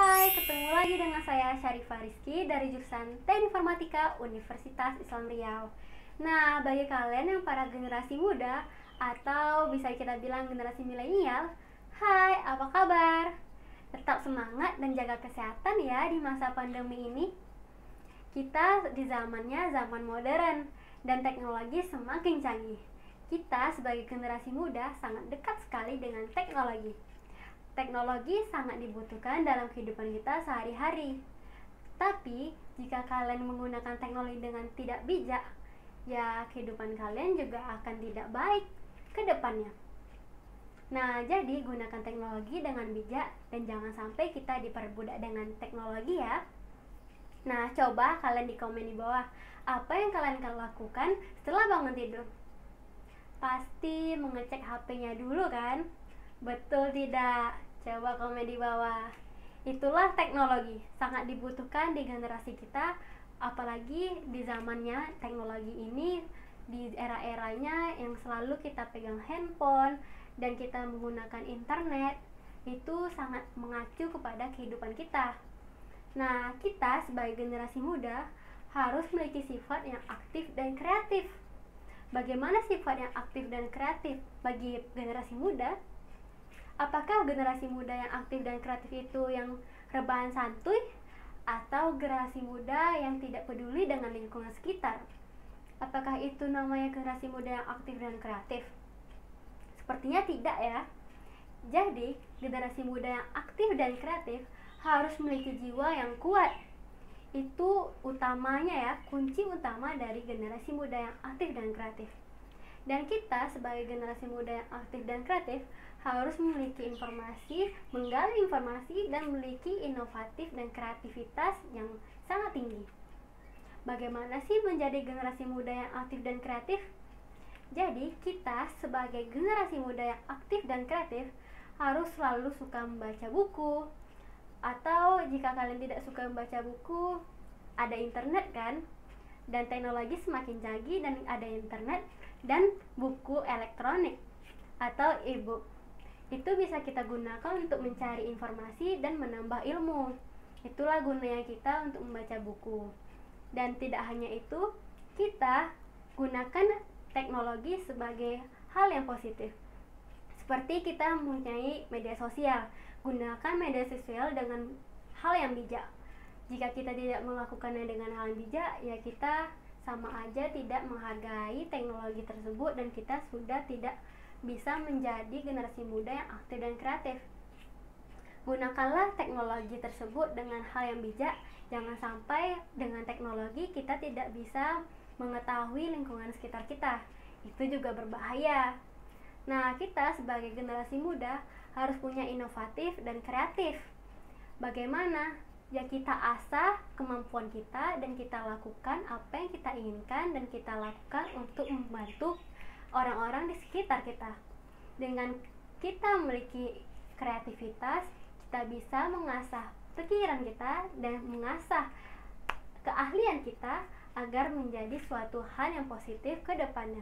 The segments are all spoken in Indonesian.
Hai, ketemu lagi dengan saya Syarifah Rizky dari jurusan Teknik Informatika Universitas Islam Riau. Nah, bagi kalian yang para generasi muda atau bisa kita bilang generasi milenial, hai, apa kabar? Tetap semangat dan jaga kesehatan ya di masa pandemi ini. Kita di zamannya zaman modern dan teknologi semakin canggih. Kita sebagai generasi muda sangat dekat sekali dengan teknologi. Teknologi sangat dibutuhkan dalam kehidupan kita sehari-hari. Tapi, jika kalian menggunakan teknologi dengan tidak bijak, ya kehidupan kalian juga akan tidak baik ke depannya. Nah, jadi gunakan teknologi dengan bijak dan jangan sampai kita diperbudak dengan teknologi ya. Nah, coba kalian di komen di bawah, apa yang kalian akan lakukan setelah bangun tidur? Pasti mengecek HP-nya dulu kan? Betul tidak? Coba komen di bawah. Itulah teknologi, sangat dibutuhkan di generasi kita, apalagi di zamannya teknologi ini, di era-eranya yang selalu kita pegang handphone dan kita menggunakan internet, itu sangat mengacu kepada kehidupan kita. Nah, kita sebagai generasi muda harus memiliki sifat yang aktif dan kreatif. Bagaimana sifat yang aktif dan kreatif bagi generasi muda? Apakah generasi muda yang aktif dan kreatif itu yang rebahan santuy? Atau generasi muda yang tidak peduli dengan lingkungan sekitar? Apakah itu namanya generasi muda yang aktif dan kreatif? Sepertinya tidak ya. Jadi, generasi muda yang aktif dan kreatif harus memiliki jiwa yang kuat. Itu utamanya ya, kunci utama dari generasi muda yang aktif dan kreatif. Dan kita sebagai generasi muda yang aktif dan kreatif harus memiliki informasi, menggali informasi, dan memiliki inovatif dan kreativitas yang sangat tinggi. Bagaimana sih menjadi generasi muda yang aktif dan kreatif? Jadi, kita sebagai generasi muda yang aktif dan kreatif harus selalu suka membaca buku. Atau jika kalian tidak suka membaca buku, ada internet kan? Dan teknologi semakin canggih dan ada internet dan buku elektronik atau e-book. Itu bisa kita gunakan untuk mencari informasi dan menambah ilmu. Itulah gunanya kita untuk membaca buku. Dan tidak hanya itu, kita gunakan teknologi sebagai hal yang positif. Seperti kita mempunyai media sosial, gunakan media sosial dengan hal yang bijak. Jika kita tidak melakukannya dengan hal yang bijak, ya kita sama aja tidak menghargai teknologi tersebut dan kita sudah tidak bisa menjadi generasi muda yang aktif dan kreatif. Gunakanlah teknologi tersebut dengan hal yang bijak. Jangan sampai dengan teknologi kita tidak bisa mengetahui lingkungan sekitar kita. Itu juga berbahaya. Nah, kita sebagai generasi muda harus punya inovatif dan kreatif. Bagaimana? Ya kita asah kemampuan kita dan kita lakukan apa yang kita inginkan dan kita lakukan untuk membantu orang-orang di sekitar kita. Dengan kita memiliki kreativitas, kita bisa mengasah pikiran kita dan mengasah keahlian kita agar menjadi suatu hal yang positif ke depannya.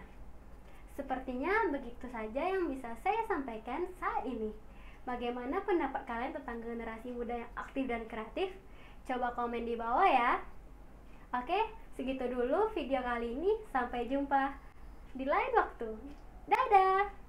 Sepertinya begitu saja yang bisa saya sampaikan saat ini. Bagaimana pendapat kalian tentang generasi muda yang aktif dan kreatif? Coba komen di bawah ya. Oke, segitu dulu video kali ini. Sampai jumpa di lain waktu. Dadah!